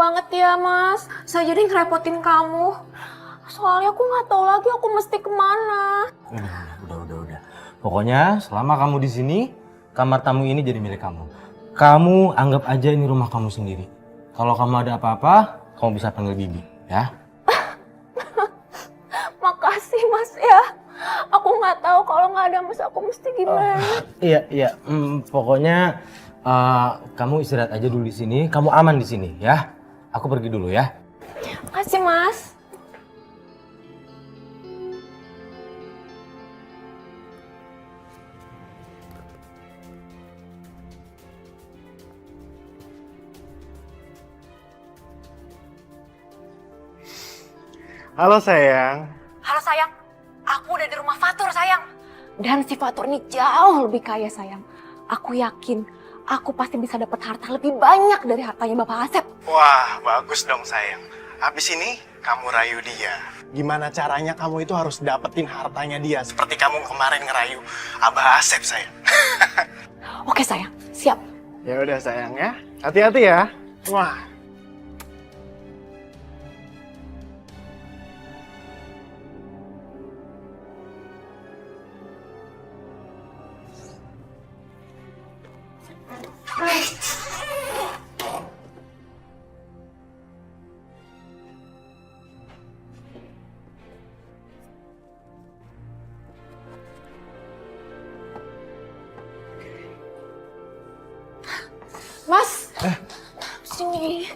banget ya Mas, saya jadi ngerepotin kamu. Soalnya aku nggak tahu lagi aku mesti kemana. Udah. Pokoknya selama kamu di sini, kamar tamu ini jadi milik kamu. Kamu anggap aja ini rumah kamu sendiri. Kalau kamu ada apa-apa, kamu bisa panggil Bibi, ya. Makasih Mas ya. Aku nggak tahu kalau nggak ada Mas aku mesti gimana. Iya. Pokoknya kamu istirahat aja dulu di sini. Kamu aman di sini, ya. Aku pergi dulu ya. Makasih Mas. Halo sayang. Halo sayang, aku udah di rumah Fatur sayang. Dan si Fatur ini jauh lebih kaya sayang. Aku yakin aku pasti bisa dapat harta lebih banyak dari hartanya Bapak Asep. Wah, bagus dong sayang. Habis ini kamu rayu dia. Gimana caranya kamu itu harus dapetin hartanya dia. Seperti kamu kemarin ngerayu Abah Asep sayang. Oke sayang, siap. Ya udah sayang ya. Hati-hati ya. Wah. Mas, sini.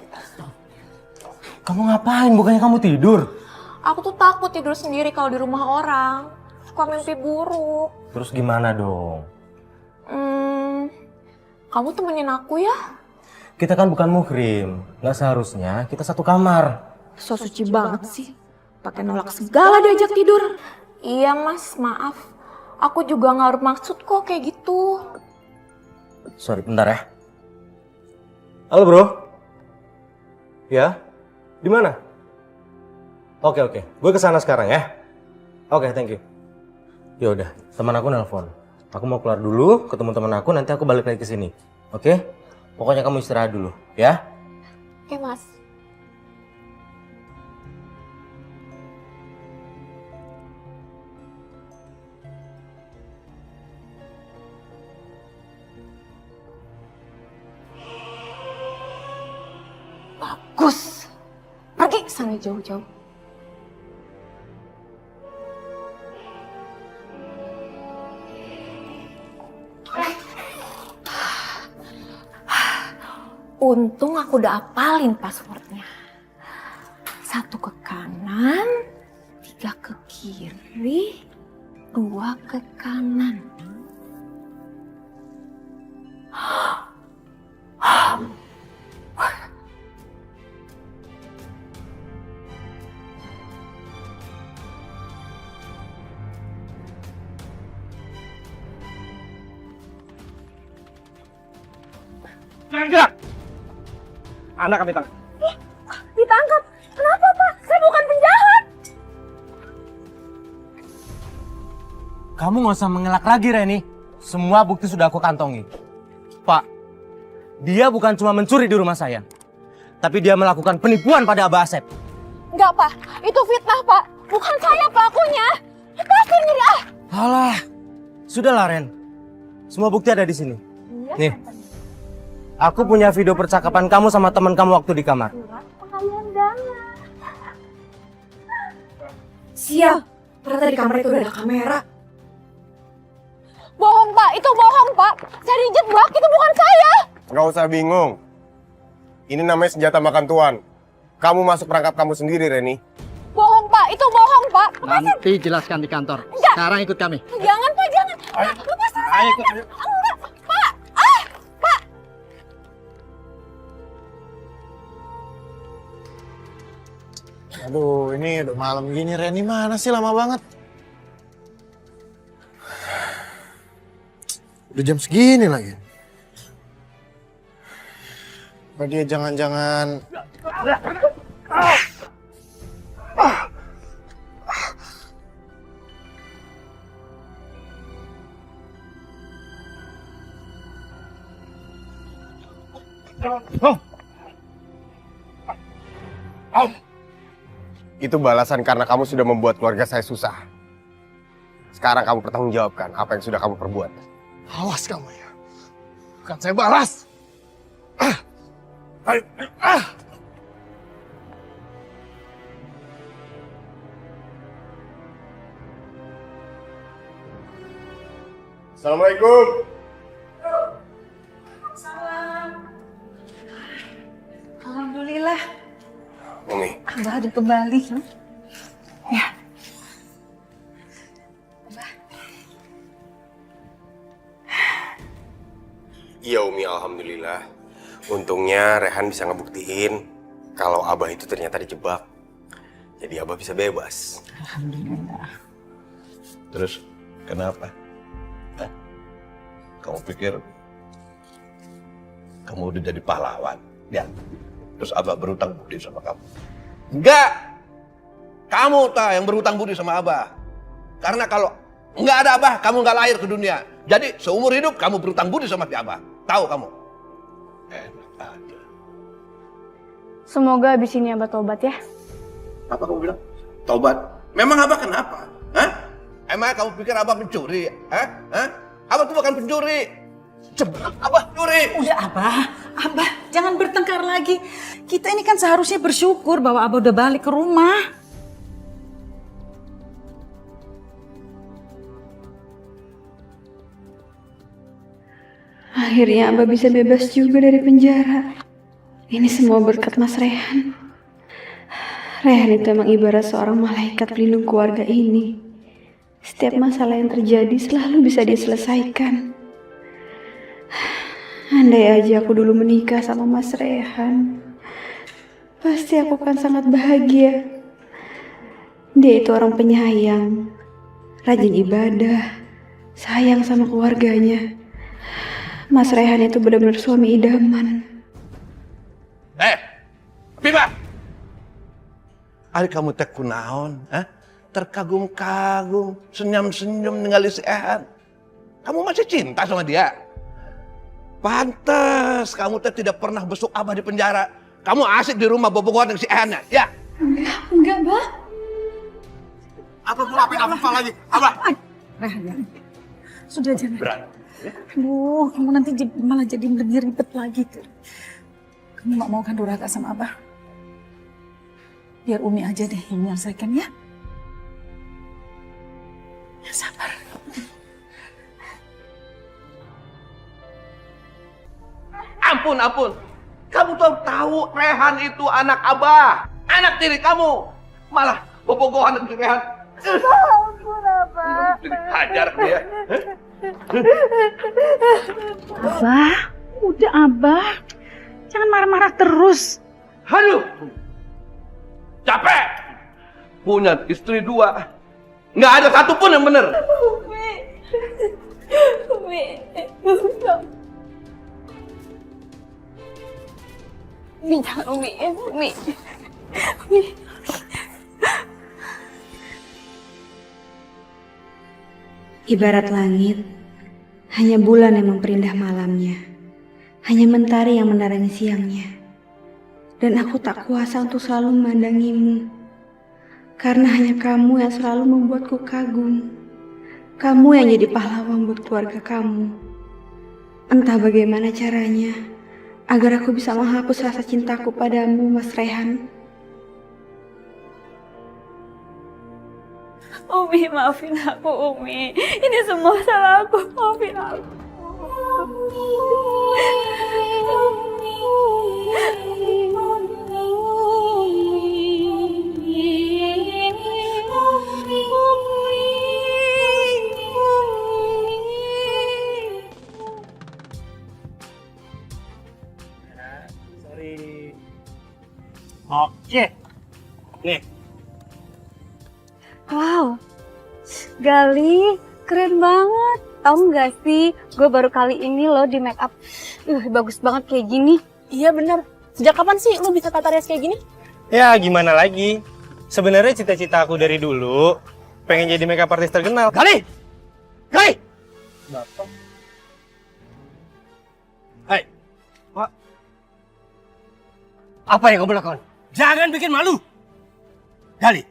Kamu ngapain? Bukannya kamu tidur? Aku tuh takut tidur sendiri kalau di rumah orang. Suka mimpi buruk. Terus gimana dong? Kamu temenin aku ya? Kita kan bukan muhrim. Nggak seharusnya kita satu kamar. So suci banget sih. Pakai nolak segala diajak tidur. Iya mas, maaf. Aku juga nggak bermaksud kok kayak gitu. Sorry, bentar ya. Halo bro. Ya? Di mana? Oke. Gue kesana sekarang ya. Oke, thank you. Ya udah, teman aku nelpon. Aku mau keluar dulu, ketemu teman aku, nanti aku balik lagi ke sini. Oke? Pokoknya kamu istirahat dulu, ya? Oke mas. Bagus. Pergi sana jauh-jauh. Untung aku udah apalin passwordnya. 1 ke kanan, 3 ke kiri, 2 ke kanan. Enggak. Anak kami tangkap. Ditangkap? Kenapa Pak? Saya bukan penjahat. Kamu nggak usah mengelak lagi, Reni. Semua bukti sudah aku kantongi. Pak, dia bukan cuma mencuri di rumah saya. Tapi dia melakukan penipuan pada Abah Asep. Enggak Pak, itu fitnah Pak. Bukan saya pelakunya. Lepasin diri ah. Alah, sudahlah Ren. Semua bukti ada di sini. Nih, aku punya video percakapan kamu sama teman kamu waktu di kamar. Sial, ternyata di kamar itu udah ada kamera. Bohong Pak, itu bohong Pak. Saya dijebak, itu bukan saya. Nggak usah bingung. Ini namanya senjata makan tuan. Kamu masuk perangkap kamu sendiri, Reni. Bohong Pak, itu bohong Pak. Lepasin. Nanti jelaskan di kantor. Enggak. Sekarang ikut kami. Jangan Pak, jangan. Lepasin saya. Ayo, Enggak, Pak. Ah, Pak. Aduh, ini udah malam gini. Reni mana sih, lama banget. Udah jam segini lagi. Apa dia jangan-jangan... Itu balasan karena kamu sudah membuat keluarga saya susah. Sekarang kamu pertanggungjawabkan apa yang sudah kamu perbuat. Awas kamu ya. Akan saya balas. Assalamualaikum. Alhamdulillah, Umi, Abah ada kembali. Ya, iya Umi, alhamdulillah. Untungnya Rehan bisa ngebuktiin kalau Abah itu ternyata dijebak. Jadi Abah bisa bebas. alhamdulillah. Terus kenapa? Hah? Kamu pikir kamu udah jadi pahlawan? Ya. Terus Abah berutang budi sama kamu? Enggak! Kamu yang berutang budi sama Abah. Karena kalau nggak ada Abah, kamu nggak lahir ke dunia. Jadi seumur hidup kamu berutang budi sama si Abah. Tahu kamu? Enak aja. Semoga abis ini Abah tobat ya. Apa kamu bilang? Tobat? Memang Abah kenapa? Hah? Emang kamu pikir Abah pencuri? Hah? Hah? Abah tuh bukan pencuri. Cepat Abah curi. Udah Abah, jangan bertengkar lagi. Kita ini kan seharusnya bersyukur bahwa Abah udah balik ke rumah. Akhirnya Abah bisa bebas juga dari penjara. Ini semua berkat Mas Rehan. Rehan itu emang ibarat seorang malaikat pelindung keluarga ini. Setiap masalah yang terjadi selalu bisa diselesaikan. Andai aja aku dulu menikah sama Mas Rehan, pasti aku kan sangat bahagia. Dia itu orang penyayang, rajin ibadah, sayang sama keluarganya. Mas Rehan itu benar-benar suami idaman. Bima! Ari kamu teh kunaon? Terkagum-kagum, senyum-senyum ningali si Ehan. Kamu masih cinta sama dia? Pantes kamu teh tidak pernah besuk Abah di penjara. Kamu asik di rumah bobogohan dengan si Ehan ya? Enggak, Bah. Apa ngelakuin apa lagi? Abah. Rehan, sudah jangan. Berat. Aduh, kamu nanti malah jadi lebih ribet lagi. Kamu gak mau kan durhaka sama Abah? Biar Umi aja deh yang menyelesaikan ya. Ya sabar. Ampun. Kamu tuh tahu Rehan itu anak Abah. Anak tiri kamu. Malah bobogohan dengan si Rehan. Ampun, Abah. Hajar dia. Abah, udah Abah. Jangan marah-marah terus. Aduh. Capek. Punya istri 2. Nggak ada satupun yang benar. Umi, jangan Umi. Ibarat langit, hanya bulan yang memperindah malamnya. Hanya mentari yang menerangi siangnya. Dan aku tak kuasa untuk selalu memandangimu. Karena hanya kamu yang selalu membuatku kagum. Kamu yang jadi pahlawan buat keluarga kamu. Entah bagaimana caranya, agar aku bisa menghapus rasa cintaku padamu, Mas Rehan. Umi, maafin aku, Umi. Ini semua salah aku. Maafin aku. Oke. Nih. Wow, Gali, keren banget. Tahu nggak sih, gue baru kali ini loh di make up. Bagus banget kayak gini. Iya bener. Sejak kapan sih lu bisa tata rias kayak gini? Ya gimana lagi? Sebenarnya cita-cita aku dari dulu pengen jadi makeup artist terkenal. Gali! Bapak. Hai. Pak. Apa yang kamu lakukan? Jangan bikin malu. Gali,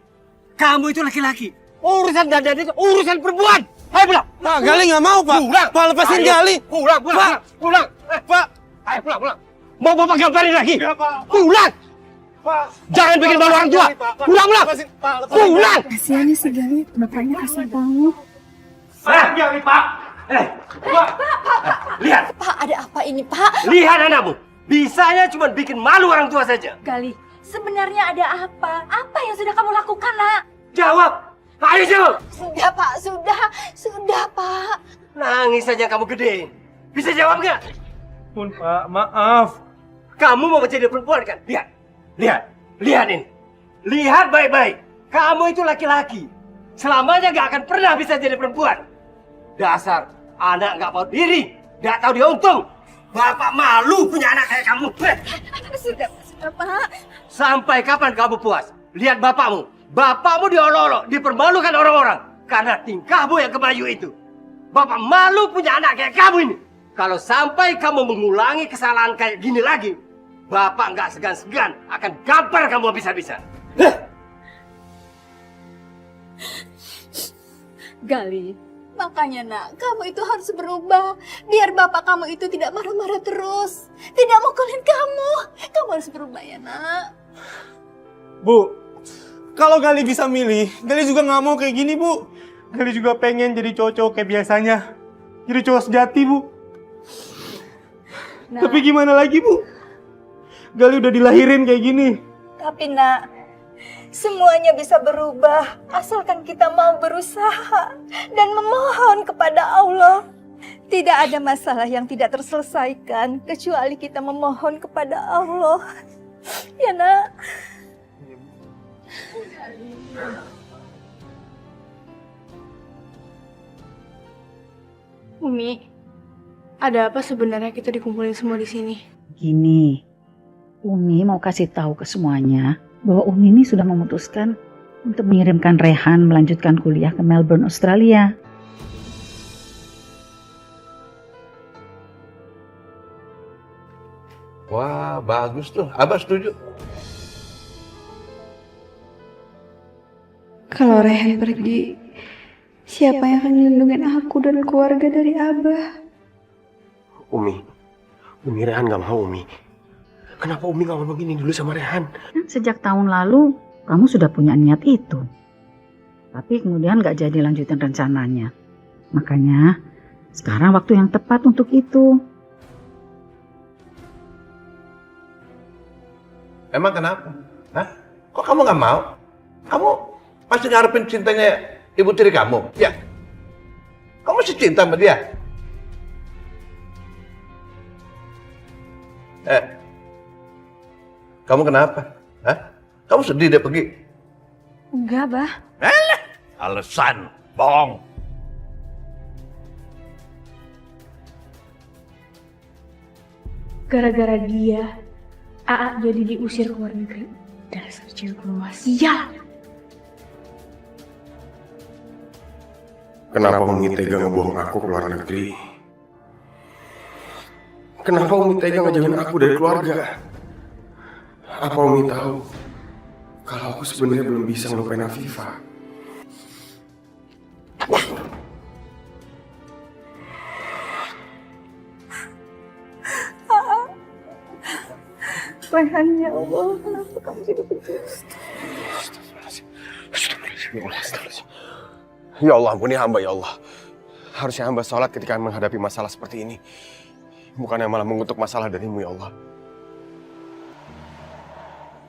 kamu itu laki-laki. Urusan dandan itu urusan perempuan. Ayo pulang. Pak, Gali nggak mau, Pak. Pulang. Pak, lepasin Gali. Pulang. Pulang. Pak. Ayo pulang. Mau bapak gambarin lagi? Pulang. Pak. Jangan bikin malu orang tua. Pulang. Pulang. Kasihan si Gali, bapaknya kasih tahu. Gali, Pak. Pak. Lihat. Pak, ada apa ini, Pak? Lihat anakmu. Bisanya cuma bikin malu orang tua saja. Gali, sebenarnya ada apa? Apa yang sudah kamu lakukan, Nak? Jawab. Ayo jawab. Sudah, Pak. Sudah, Pak. Nangis saja kamu gede. Bisa jawab nggak? Pun, Pak, maaf. Kamu mau menjadi perempuan kan? Lihat ini. Lihat baik-baik. Kamu itu laki-laki. Selamanya nggak akan pernah bisa jadi perempuan. Dasar anak nggak tahu diri, nggak tahu diuntung. Bapak malu punya anak kayak kamu. Sudah, Pak. Sampai kapan kamu puas? Lihat bapakmu. Bapakmu diolok-olok, dipermalukan orang-orang karena tingkahmu yang kemayu itu. Bapak malu punya anak kayak kamu ini. Kalau sampai kamu mengulangi kesalahan kayak gini lagi, Bapak nggak segan-segan akan gampar kamu habis-habisan. Gali, makanya nak, kamu itu harus berubah. Biar bapak kamu itu tidak marah-marah terus. Tidak mukulin kamu. Kamu harus berubah ya nak. Bu, kalau Gali bisa milih, Gali juga nggak mau kayak gini, Bu. Gali juga pengen jadi cowok-cowok kayak biasanya. Jadi cowok sejati, Bu. Nah. Tapi gimana lagi, Bu? Gali udah dilahirin kayak gini. Tapi nak, semuanya bisa berubah asalkan kita mau berusaha dan memohon kepada Allah. Tidak ada masalah yang tidak terselesaikan kecuali kita memohon kepada Allah. Ya nak. Umi, ada apa sebenarnya kita dikumpulin semua di sini? Gini, Umi mau kasih tahu ke semuanya bahwa Umi ini sudah memutuskan untuk mengirimkan Rehan melanjutkan kuliah ke Melbourne, Australia. Wah, bagus tuh. Abah setuju. Kalau Rehan pergi, siapa yang akan melindungi aku dan keluarga dari Abah? Umi Rehan gak mau, Umi. Kenapa Umi gak ngomong gini dulu sama Rehan? Sejak tahun lalu, kamu sudah punya niat itu. Tapi kemudian gak jadi lanjutin rencananya. Makanya, sekarang waktu yang tepat untuk itu. Emang kenapa? Hah? Kok kamu gak mau? Kamu masih ngarepin cintanya ibu tiri kamu? Ya? Kamu masih cinta sama dia? Kamu kenapa? Hah? Kamu sedih dia pergi? Enggak, Bah. Alasan, bohong. Gara-gara dia, AA jadi diusir ke luar negeri. Dasar cewek belum sial. Kenapa Umi tega ngebohong aku ke luar negeri? Kenapa Umi tega ngejauhin aku dari keluarga? Apa Umi tahu kalau aku sebenarnya belum bisa ngelupain Afifah? Rehan, ya Allah, kenapa kamu jadi begitu? Ya Allah, ampuni hamba ya Allah. Harusnya hamba sholat ketika menghadapi masalah seperti ini. Bukannya malah mengutuk masalah darimu ya Allah.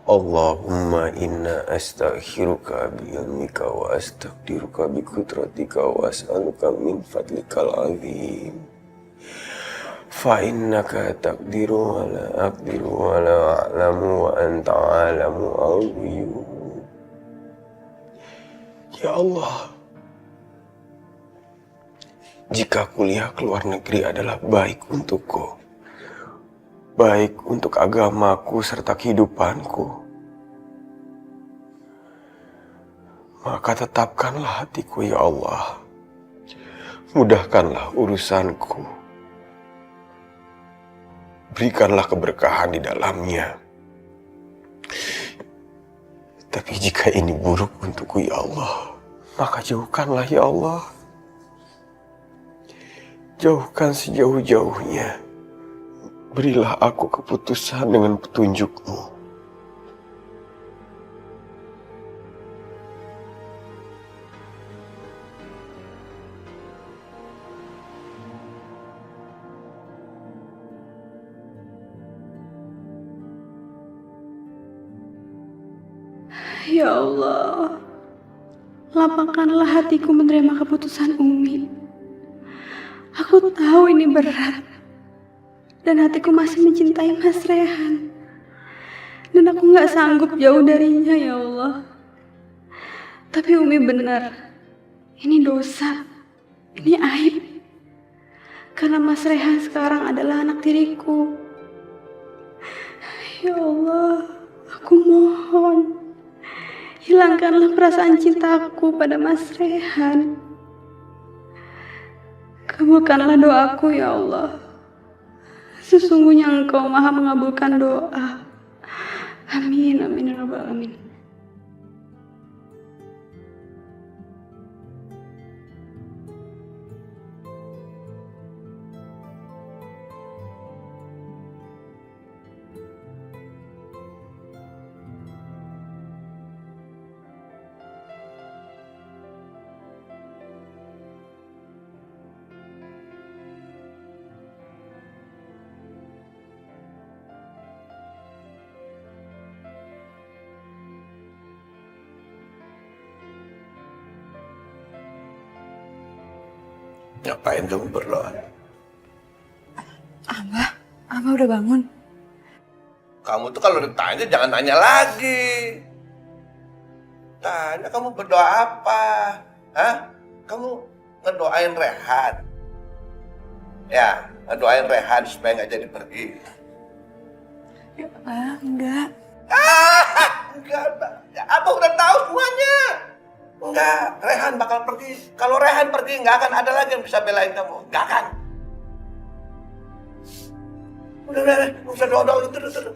Allahumma inna astaghfiruka biyamika wa astaqdiruka bikudratika wa as'aluka min fadlikal azim. Fa innaka taqdiru wa la aqdiru wa la a'lamu wa anta a'lamu al-ghuyub. Ya Allah, jika kuliah ke luar negeri adalah baik untukku, baik untuk agamaku serta kehidupanku, maka tetapkanlah hatiku ya Allah. Mudahkanlah urusanku. Berikanlah keberkahan di dalamnya. Tapi jika ini buruk untukku ya Allah, maka jauhkanlah ya Allah. Jauhkan sejauh-jauhnya. Berilah aku keputusan dengan petunjuk-Mu. Ya Allah, lapangkanlah hatiku menerima keputusan Umi. Aku tahu ini berat, dan hatiku masih mencintai Mas Rehan. Dan aku gak sanggup jauh darinya, ya Allah. Tapi Umi benar, ini dosa, ini aib. Karena Mas Rehan sekarang adalah anak diriku. Ya Allah, aku mohon, hilangkanlah perasaan cintaku pada Mas Rehan. Kabulkanlah doaku ya Allah. Sesungguhnya Engkau Maha mengabulkan doa. Amin, amin ya rabbal alamin. Ngapain kamu berdoa? Abah udah bangun. Kamu tuh kalau ditanya jangan nanya lagi. Tanya kamu berdoa apa? Hah? Kamu ngedoain Rehan? Ya, ngedoain Rehan supaya nggak jadi pergi. Ya, enggak. Enggak, Abah udah tahu semuanya. Enggak, Rehan bakal pergi. Kalau Rehan pergi, nggak akan ada lagi yang bisa belain kamu. Nggak akan. Udah, nggak usah doa-doa. Tidur.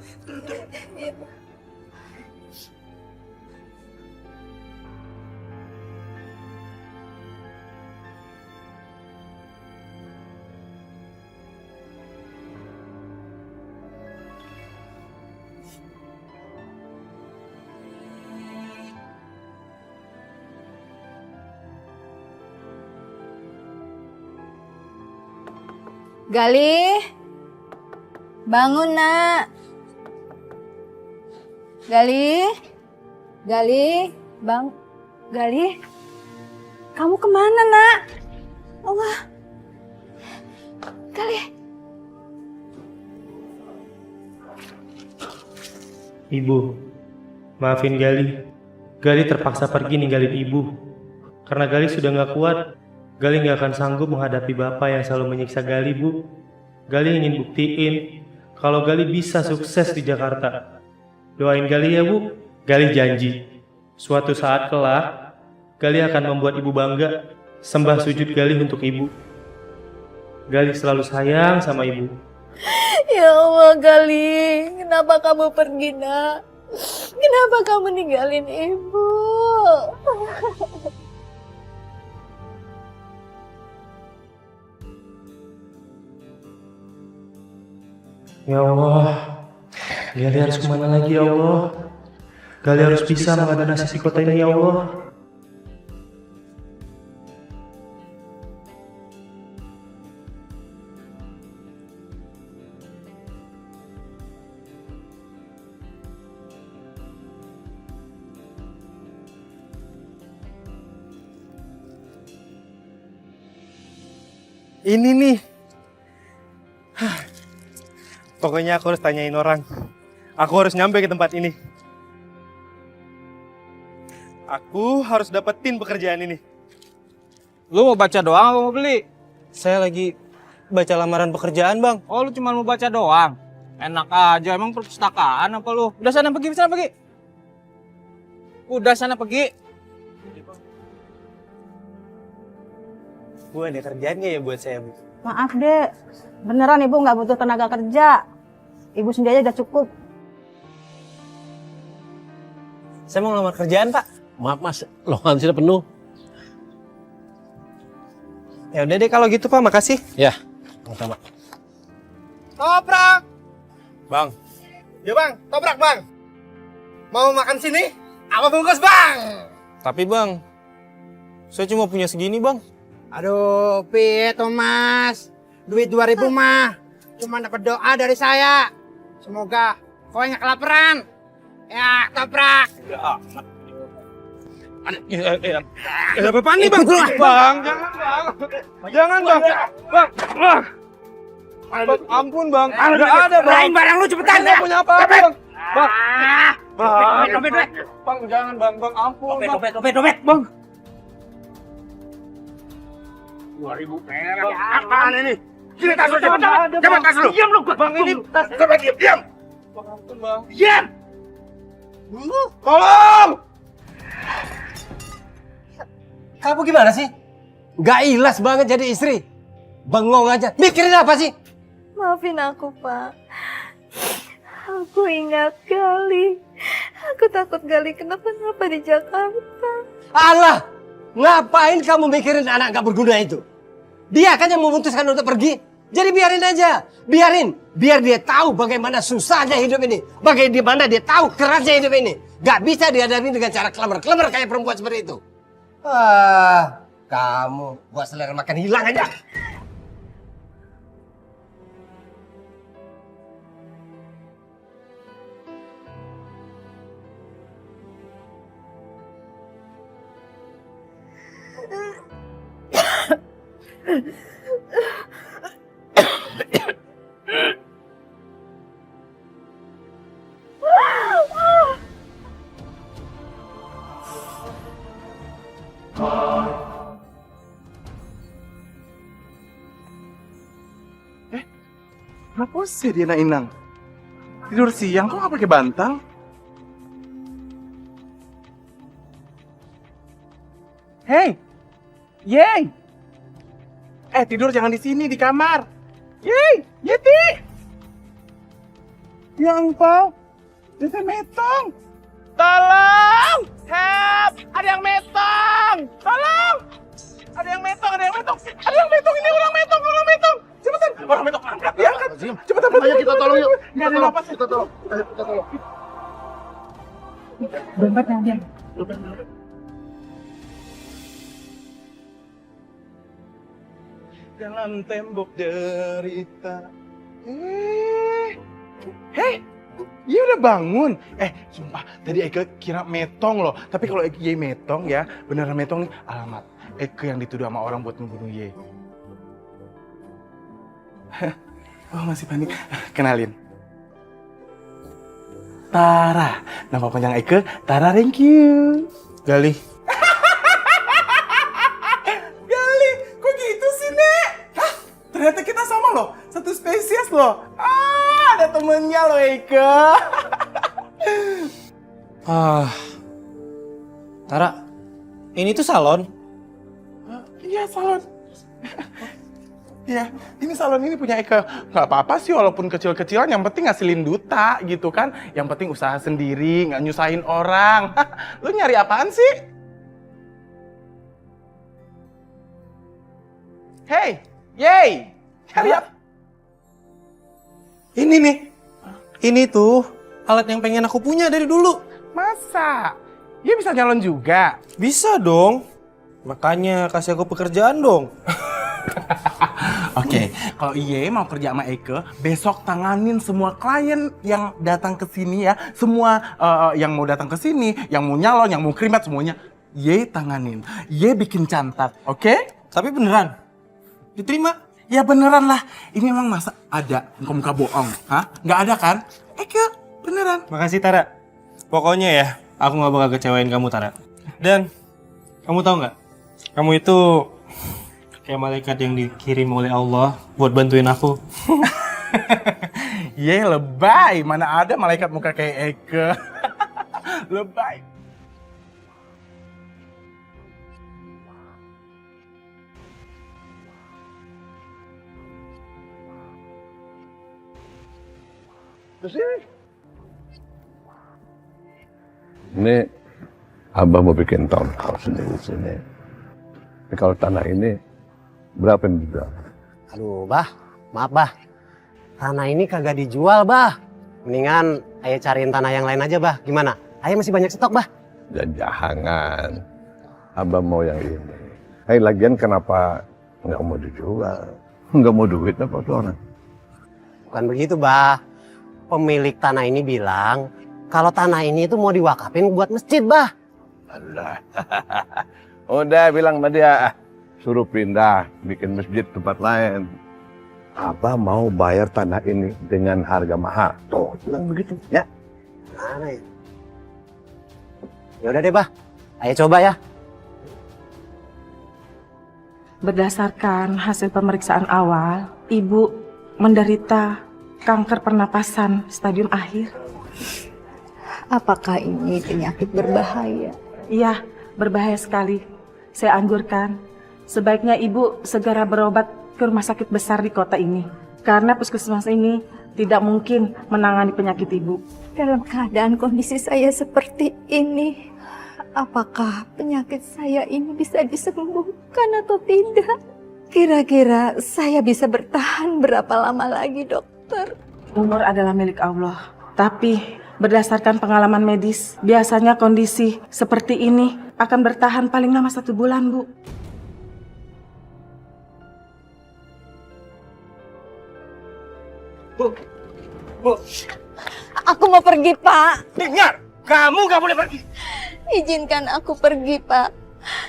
Gali, bangun nak. Gali, Gali, kamu kemana nak? Allah, Gali. Ibu, maafin Gali. Gali terpaksa pergi ninggalin ibu. Karena Gali sudah nggak kuat. Gali nggak akan sanggup menghadapi bapak yang selalu menyiksa Gali, Bu. Gali ingin buktiin kalau Gali bisa sukses di Jakarta. Doain Gali ya, Bu. Gali janji, suatu saat kelak, Gali akan membuat ibu bangga. Sembah sujud Gali untuk ibu. Gali selalu sayang sama ibu. Ya Allah Gali, kenapa kamu pergi nak? Kenapa kamu ninggalin ibu? Ya Allah, Gali harus kemana lagi ya Allah? Gali harus bisa menghadapi nasib di kota ini ya Allah. Ini nih. Pokoknya aku harus tanyain orang. Aku harus nyampe ke tempat ini. Aku harus dapetin pekerjaan ini. Lu mau baca doang apa mau beli? Saya lagi baca lamaran pekerjaan, Bang. Oh, lu cuma mau baca doang? Enak aja, emang perpustakaan apa lu? Udah sana pergi, sana pergi. Udah sana pergi. Bu, ada kerjaan nggak ya buat saya, Bu? Maaf dek, beneran ibu nggak butuh tenaga kerja. Ibu sendiri aja udah cukup. Saya mau ngelamar kerjaan, Pak. Maaf Mas, lowongan sudah penuh. Ya udah deh kalau gitu, Pak. Makasih. Ya, sama-sama. Toprak! Bang. Ya bang, toprak bang. Mau makan sini? Apa bungkus bang? Tapi Bang, saya cuma punya segini, Bang. Aduh, piye Thomas? Duit 2000 mah cuma dapat doa dari saya. Semoga kau nggak kelaparan. Ya, toprak. Ada apa nih, Bang? Bang, jangan, Bang. Bang, Bang. Ampun, Bang. Enggak ada, Bang. Lain barang lu cepetan. Enggak punya apa-apa, Bang. Bang. Dompet. Bang, jangan, Bang. Bang, ampun, Bang. Dompet. Bang. 2000 perak. Apaan ini? Sini tas lu cepetan. Cepat tas lu. Diam lu, Bang. Ini tas. Coba diam. Bang, ampun, Bang. Diam. Tolong! Kamu gimana sih? Gak ilas banget jadi istri. Bengong aja. Mikirin apa sih? Maafin aku, Pak. Aku ingat Gali. Aku takut Gali kenapa-napa di Jakarta. Allah, ngapain kamu mikirin anak gak berguna itu? Dia kan yang memutuskan untuk pergi. Jadi biarin aja. Biar dia tahu bagaimana susahnya hidup ini. Bagaimana dia tahu kerasnya hidup ini. Gak bisa dihadapi dengan cara klemer-klemer kayak perempuan seperti itu. Kamu buat selera makan hilang aja. Kenapa sih dia Inang? Tidur siang kok nggak pakai bantal? Hey, Yey! Tidur jangan di sini, di kamar. Yey, Yeti! Ya ampun, dia metong. Tolong! Help! Ada yang metong! Tolong! Ada yang metong! Ini orang metong! Cepetan! Orang metong angkat, diangkat! Cepetan! Ayo kita tolong yuk! Nggak ada napas, kita tolong! Ayo kita tolong! Dompetnya dia. Dalam tembok derita. Hei! Iya udah bangun. Sumpah, tadi Eke kira metong loh. Tapi kalau Ye metong ya, beneran metong nih, alamat Eke yang dituduh sama orang buat membunuh Ye. Oh masih panik. Kenalin. Tara. Nama panjang Eke, Tara Rengkyu. Gali. Gali, kok gitu sih, Nek? Hah? Ternyata kita sama loh, satu spesies loh. Ada temennya loh, Eke. Tara, ini tuh salon. Iya, salon. Iya, ini salon ini punya Eke. Nggak apa-apa sih walaupun kecil-kecilan, yang penting ngasilin duta gitu kan. Yang penting usaha sendiri, nggak nyusahin orang. Lu nyari apaan sih? Hey, Yey! Cari apa? Ini nih. Ini tuh alat yang pengen aku punya dari dulu. Masa? Dia bisa nyalon juga? Bisa dong. Makanya kasih aku pekerjaan dong. Oke, kalau Iye mau kerja sama Eke, besok tanganin semua klien yang datang ke sini ya. Semua yang mau datang ke sini, yang mau nyalon, yang mau krimet semuanya. Iye tanganin. Iye bikin cantat, oke? Tapi beneran? Diterima? Ya beneran lah. Ini emang masa ada muka-muka bohong? Hah? Nggak ada kan? Eke, beneran. Makasih Tara. Pokoknya ya, aku gak bakal kecewain kamu Tara. Dan, kamu tahu nggak? Kamu itu kayak malaikat yang dikirim oleh Allah buat bantuin aku. Ye, lebay. Mana ada malaikat muka kayak Eke. Lebay. Ini Abah mau bikin townhouse di sini. Tapi kalau tanah ini berapa yang dijual? Aduh, Bah. Maaf, Bah. Tanah ini kagak dijual, Bah. Mendingan Ayah cariin tanah yang lain aja, Bah. Gimana? Ayah masih banyak stok, Bah. Ya jangan. Abah mau yang ini. Lagian kenapa nggak mau dijual? Nggak mau duit apa tuh orang? Bukan begitu, Bah. Pemilik tanah ini bilang kalau tanah ini itu mau diwakafin buat masjid, Bah. Alah. Udah bilang sama dia, suruh pindah, bikin masjid tempat lain. Abah mau bayar tanah ini dengan harga mahal. Tuh, bilang begitu, ya. Mana ya? Ya udah deh, Bah. Ayo coba ya. Berdasarkan hasil pemeriksaan awal, Ibu menderita kanker pernapasan stadium akhir. Apakah ini penyakit berbahaya? Iya, berbahaya sekali. Saya anjurkan, sebaiknya Ibu segera berobat ke rumah sakit besar di kota ini. Karena puskesmas ini tidak mungkin menangani penyakit Ibu. Dalam keadaan kondisi saya seperti ini, apakah penyakit saya ini bisa disembuhkan atau tidak? Kira-kira saya bisa bertahan berapa lama lagi, dokter? Umur adalah milik Allah. Tapi berdasarkan pengalaman medis, biasanya kondisi seperti ini akan bertahan paling lama 1 bulan, Bu. Bu. Aku mau pergi, Pak. Dengar, kamu gak boleh pergi. Izinkan aku pergi, Pak.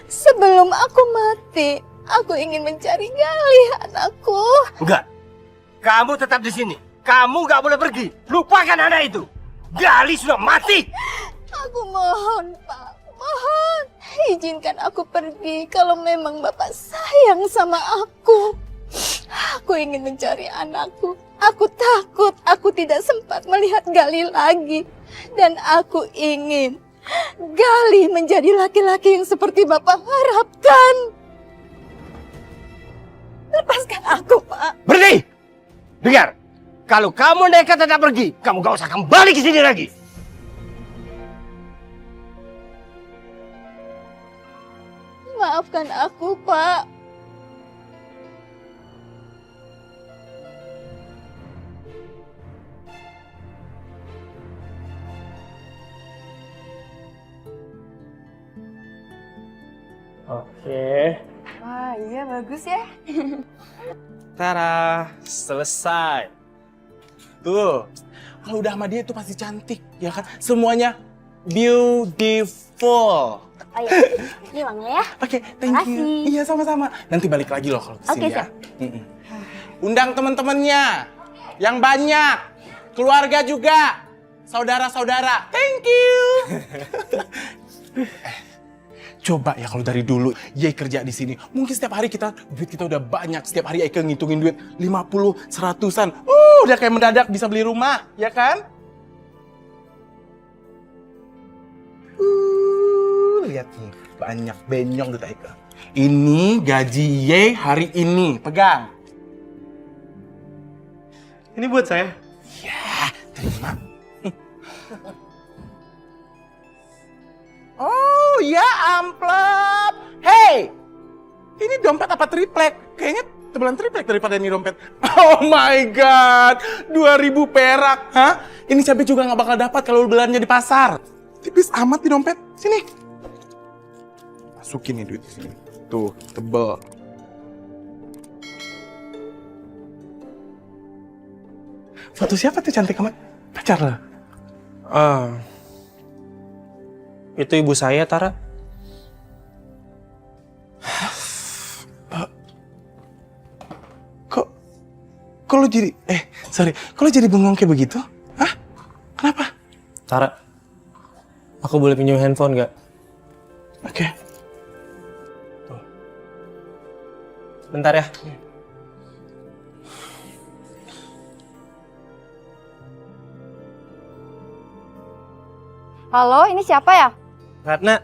Sebelum aku mati, aku ingin mencari Galih, anakku. Enggak. Kamu tetap di sini. Kamu gak boleh pergi. Lupakan anak itu. Gali sudah mati. Aku mohon, Pak. Mohon. Izinkan aku pergi kalau memang Bapak sayang sama aku. Aku ingin mencari anakku. Aku takut aku tidak sempat melihat Galih lagi. Dan aku ingin Galih menjadi laki-laki yang seperti Bapak harapkan. Lepaskan aku, Pak. Berhenti. Dengar. Kalau kamu nekat tetap pergi, kamu gak usah kembali ke sini lagi. Maafkan aku, Pak. Oke. Wah, iya bagus ya. Tara, selesai. Tuh, kalau udah sama dia tuh pasti cantik, ya kan? Semuanya beautiful. Oh iya, ini uangnya ya. Oke, thank you. Iya, sama-sama. Nanti balik lagi loh kalau kesini ya. Undang teman-temannya, yang banyak, keluarga juga, saudara-saudara. Thank you. Coba ya kalau dari dulu Ye kerja di sini, mungkin setiap hari duit kita udah banyak. Setiap hari Eke ngitungin duit 50, 100-an. Udah kayak mendadak bisa beli rumah, ya kan? Lihat nih, banyak benyong duit Eke. Ini gaji Ye hari ini, pegang. Ini buat saya. Ya, terima. Oh ya amplop. Hey, ini dompet apa triplek? Kayaknya tebelan triplek daripada ini dompet. Oh my god, 2.000 perak. Hah? Ini cabai juga nggak bakal dapat kalau belanja di pasar. Tipis amat di dompet. Sini. Masukin nih duit di sini. Tuh, tebel. Foto siapa tuh cantik amat? Pacar lo? Itu ibu saya, Tara. Kok lo jadi, kok lo jadi bengong kayak begitu? Hah? Kenapa? Tara, aku boleh pinjam handphone nggak? Oke. Tuh. Bentar ya. Halo, ini siapa ya? Ratna,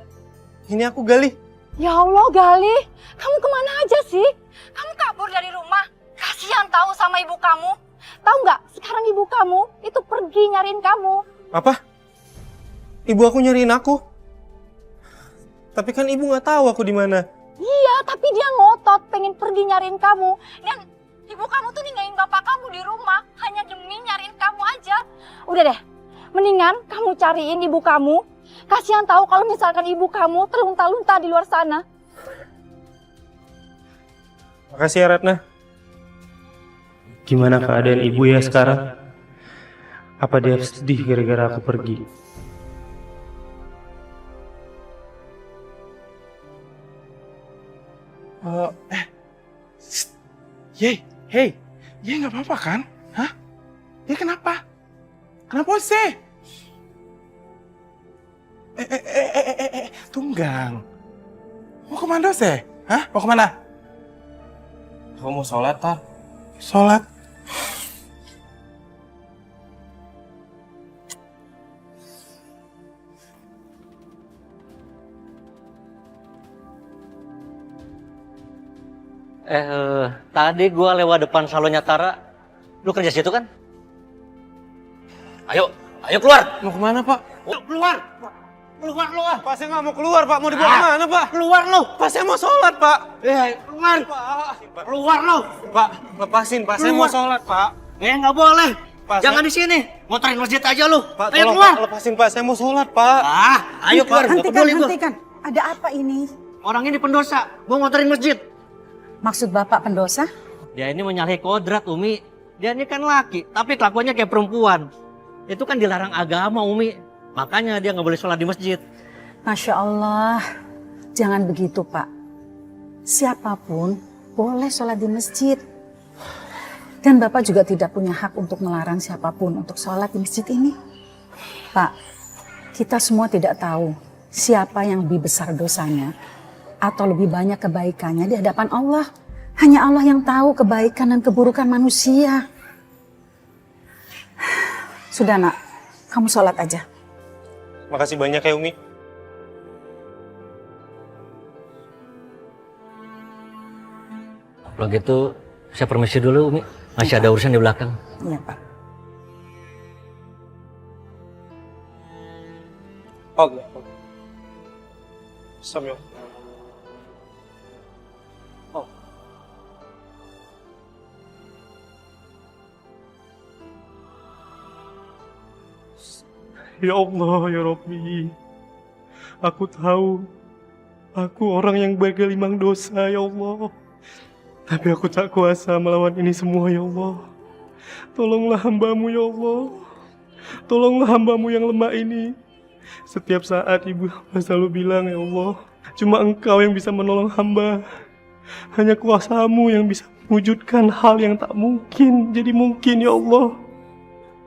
ini aku Galih. Ya Allah, Galih. Kamu kemana aja sih? Kamu kabur dari rumah. Kasihan tahu sama ibu kamu. Tahu nggak? Sekarang ibu kamu itu pergi nyariin kamu. Apa? Ibu aku nyariin aku? Tapi kan ibu nggak tahu aku di mana. Iya, tapi dia ngotot pengen pergi nyariin kamu. Dan ibu kamu tuh ninggalin bapak kamu di rumah hanya demi nyariin kamu aja. Udah deh, mendingan kamu cariin ibu kamu. Kasihan tahu kalau misalkan ibu kamu terlunta-lunta di luar sana. Makasih ya Ratna. Gimana keadaan ibu ya sekarang? Apa dia sedih gara-gara aku pergi? Hei, nggak apa-apa kan? Hah? Kenapa? Kenapa sih? Tunggang. Mau kemana sih? Hah? Mau kemana? Aku mau sholat, Tar. Sholat. Tadi gua lewat depan salonnya Tara. Lu kerja situ kan? Ayo keluar. Mau kemana, Pak? Keluar lu. Pak, saya nggak mau keluar, Pak. Mau dibawa kemana, Pak? Keluar lu. Pak, saya mau sholat, Pak. Keluar. Keluar lu. Pak, lepasin, Pak. Saya mau sholat, Pak. Nggak boleh. Pak, Jangan di sini. Motorin masjid aja lu. Pak, Ayo tolong, keluar. Pak. Lepasin, Pak. Saya mau sholat, Pak. Ayo keluar. Nggak peduli gua. Hentikan. Ada apa ini? Orang ini pendosa. Mau motorin masjid. Maksud Bapak pendosa? Dia ini menyalahi kodrat, Umi. Dia ini kan laki, tapi kelakuannya kayak perempuan. Itu kan dilarang agama, Umi. Makanya dia nggak boleh sholat di masjid. Masya Allah. Jangan begitu, Pak. Siapapun boleh sholat di masjid. Dan Bapak juga tidak punya hak untuk melarang siapapun untuk sholat di masjid ini. Pak, kita semua tidak tahu siapa yang lebih besar dosanya atau lebih banyak kebaikannya di hadapan Allah. Hanya Allah yang tahu kebaikan dan keburukan manusia. Sudah nak, kamu sholat aja. Makasih banyak ya, Umi. Kalau gitu, saya permisi dulu, Umi. Masih ada urusan di belakang. Iya, Pak. Oke. Sambil. Ya Allah, ya Rabbi. Aku tahu, aku orang yang bergelimang dosa, ya Allah. Tapi aku tak kuasa melawan ini semua, ya Allah. Tolonglah hamba-Mu, ya Allah. Tolonglah hamba-Mu yang lemah ini. Setiap saat ibu hamba selalu bilang, ya Allah, cuma Engkau yang bisa menolong hamba. Hanya kuasa-Mu yang bisa mewujudkan hal yang tak mungkin jadi mungkin, ya Allah.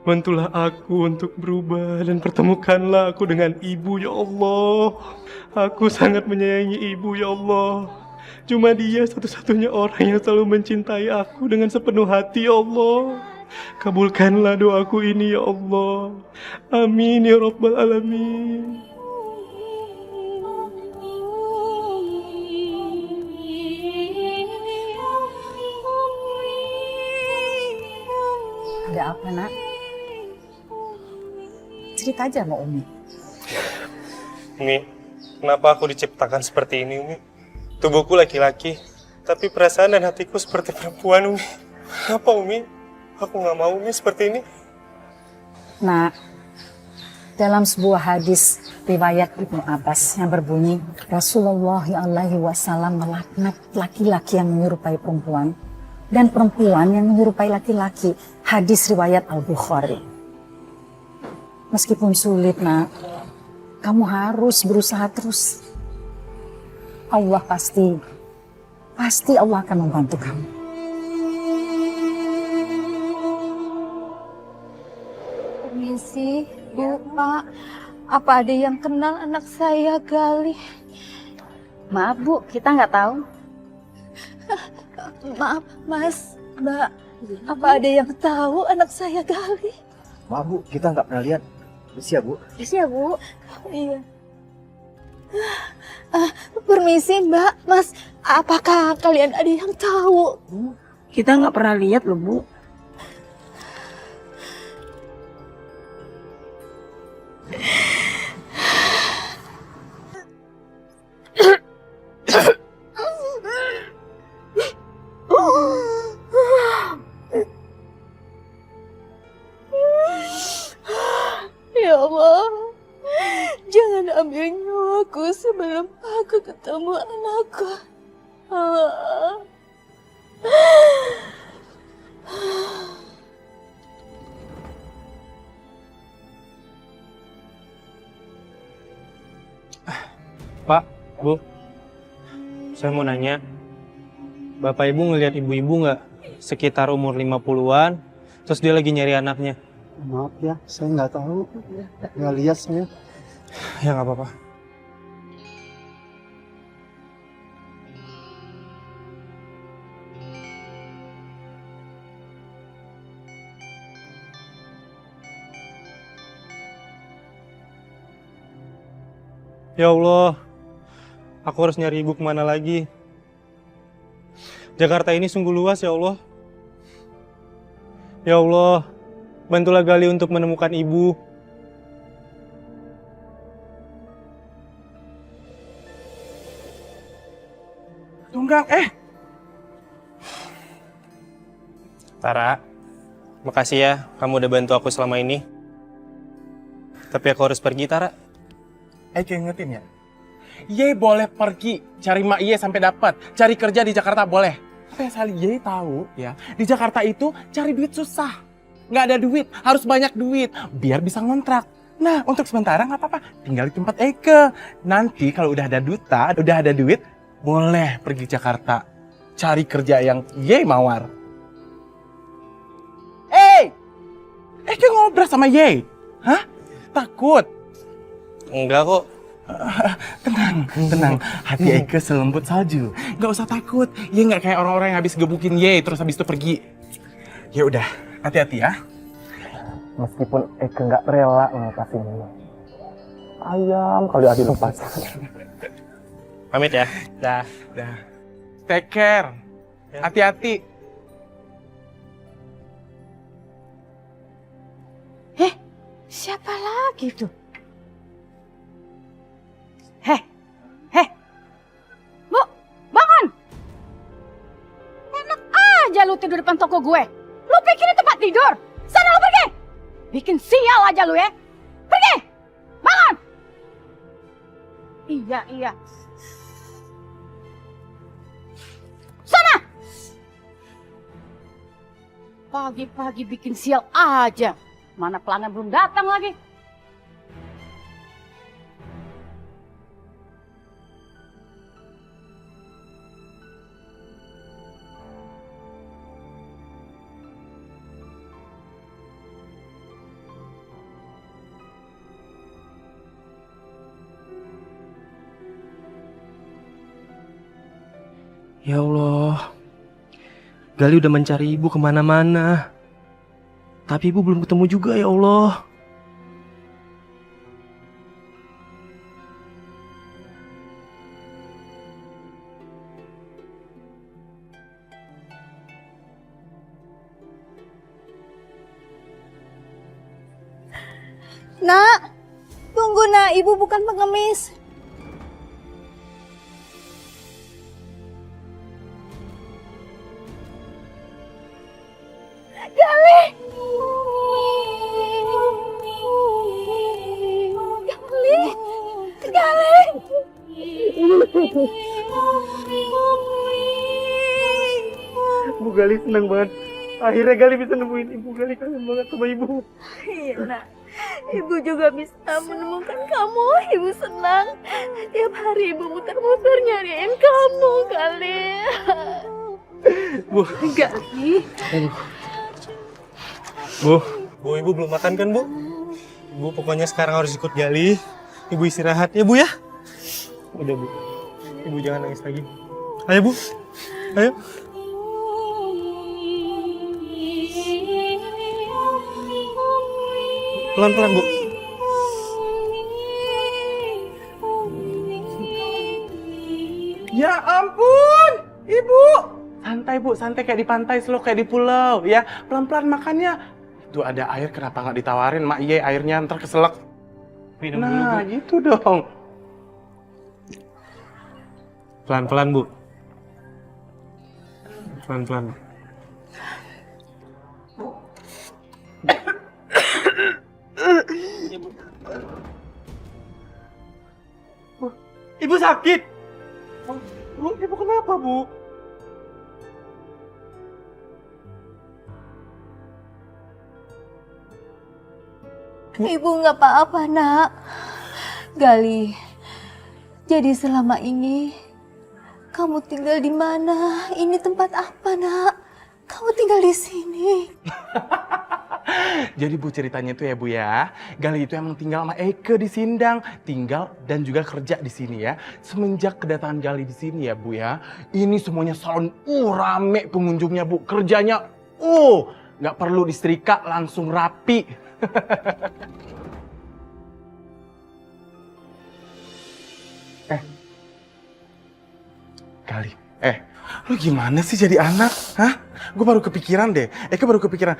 Bantulah aku untuk berubah dan pertemukanlah aku dengan ibu, ya Allah. Aku sangat menyayangi ibu, ya Allah. Cuma dia satu-satunya orang yang selalu mencintai aku dengan sepenuh hati, ya Allah. Kabulkanlah doaku ini, ya Allah. Amin, ya Rabbal Alamin. Ada apa, nak? Cerita aja sama Umi. Umi, kenapa aku diciptakan seperti ini, Umi? Tubuhku laki-laki, tapi perasaan dan hatiku seperti perempuan, Umi. Kenapa, Umi? Aku nggak mau, Umi, seperti ini. Nah, dalam sebuah hadis riwayat Ibnu Abbas yang berbunyi, Rasulullah SAW melaknat laki-laki yang menyerupai perempuan dan perempuan yang menyerupai laki-laki. Hadis riwayat Al-Bukhari. Meskipun sulit, nak, kamu harus berusaha terus. Allah pasti Allah akan membantu kamu. Permisi, Bu, Pak. Apa ada yang kenal anak saya, Galih? Maaf Bu, kita nggak tahu. Maaf, Mas, Mbak. Apa ada yang tahu anak saya, Galih? Maaf Bu, kita nggak pernah lihat. Permisi ya Bu. Permisi ya Bu. Iya. Permisi Mbak, Mas. Apakah kalian ada yang tahu? Kita nggak pernah lihat loh Bu. sebelum aku ketemu anakku. Pak, Bu, saya mau nanya, Bapak Ibu ngelihat ibu-ibu nggak sekitar umur 50-an, terus dia lagi nyari anaknya? Maaf ya, saya nggak tahu. Nggak lihat saya. Ya nggak apa-apa. Ya Allah, aku harus nyari ibu kemana lagi? Jakarta ini sungguh luas ya Allah. Ya Allah, bantulah Gali untuk menemukan ibu. Tunggang, Tara, makasih ya kamu udah bantu aku selama ini. Tapi aku harus pergi, Tara. Eke ingetin ya, Ye boleh pergi cari mak Ye sampai dapat, cari kerja di Jakarta boleh. Tapi asal Ye tahu ya, di Jakarta itu cari duit susah, nggak ada duit, harus banyak duit biar bisa ngontrak. Nah untuk sementara nggak apa-apa, tinggal di tempat Eke. Nanti kalau udah ada duta, udah ada duit, boleh pergi Jakarta, cari kerja yang Ye mawar. Eke ngobrol sama Ye, hah? Takut? Enggak kok. Tenang. Hati Eke selembut salju. Nggak usah takut. Ye nggak kayak orang-orang yang habis gebukin Ye terus habis itu pergi. Ya udah, hati-hati ya. Meskipun Eke nggak rela ngelepasin ini. Ayam kalau ada lepas. Pamit ya. Dah. Take care. Hati-hati. Siapa lagi tuh? Bu, bangun! Enak aja lu tidur depan toko gue. Lu pikir ini tempat tidur? Sana lu pergi! Bikin sial aja lu ya. Pergi! Bangun! Iya. Sana! Pagi-pagi bikin sial aja. Mana pelanggan belum datang lagi. Ya Allah, Gali udah mencari ibu kemana-mana. Tapi ibu belum ketemu juga ya Allah. Nak, tunggu nak, ibu bukan pengemis. Gali! Bu Gali senang banget. Akhirnya Gali bisa nemuin ibu. Gali kangen banget sama ibu. Iya nak, ibu juga bisa menemukan kamu. Ibu senang. Tiap hari ibu muter-muter nyariin kamu, Gali. Bu. Gali. Bu, ibu belum makan kan, Bu? Bu, pokoknya sekarang harus ikut Gali. Ibu istirahat ya, Bu ya? Udah, Bu. Ibu jangan nangis lagi. Ayo, Bu. Ayo. Pelan-pelan, Bu. Ya ampun, Ibu. Santai Bu, santai kayak di pantai, slow kayak di pulau ya. Pelan-pelan makannya. Itu ada air, kenapa nggak ditawarin mak Ye airnya, ntar keselak. Minum dulu, Nah, Bu. gitu dong. Pelan-pelan, Bu. Pelan-pelan. Ibu Ibu sakit. Bu, ibu kenapa, Bu? Ibu nggak apa-apa, Nak. Gali, jadi selama ini kamu tinggal di mana? Ini tempat apa, Nak? Kamu tinggal di sini. Jadi Bu ceritanya itu ya Bu ya, Gali itu emang tinggal sama Eke di Sindang, tinggal dan juga kerja di sini ya. Semenjak kedatangan Gali di sini ya Bu ya, ini semuanya salon rame pengunjungnya Bu, kerjanya nggak perlu disetrika, langsung rapi. Gali, lu gimana sih jadi anak? Hah? Gue baru kepikiran deh, Eke baru kepikiran.